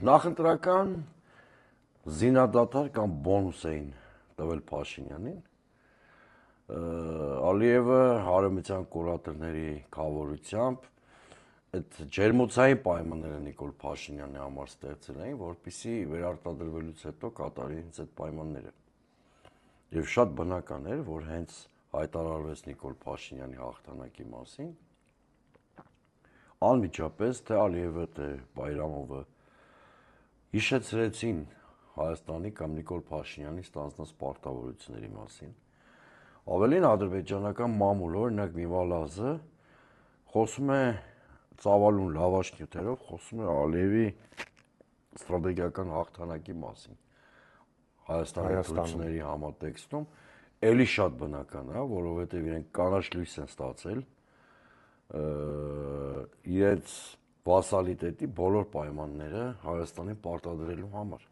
Նախընտրական զինադադար կամ բոնուս էին տվել Փաշինյանին, Ալիևը հարեմտյան կուրատորների կավորությամբ այդ ջերմոցային պայմանները Նիկոլ Փաշինյանի համար ստեղծել էին, որպեսզի վերարտադրվելուց հետո կատարի հենց այդ պայմանները։ Եվ շատ բնական էր, որ հենց հայտարարվեց Նիկոլ Փաշինյանի հաղթանակի մասին, անմիջապես թե Ալիևը, թե Բայրամովը հիշեցրեցին Հայաստանի կամ Նիկոլ Փաշինյանի ստանձնած պարտավորությունների մասին։ Ավելին ադրբեջանական մամուլը, օրինակ Միվալազը, խոսում է ծավալուն լավաշ նյութերով, խոսում է Ալիևի ստրատեգիական հաղթանակի մասին։ Հայաստանի դրությունների համատեքստում էլի շատ բնական է, որովհետև իրենք կանաչ լույս են ստացել իրենց վասալիտետի բոլոր պայմանները Հայաստանին պարտադրելու համար։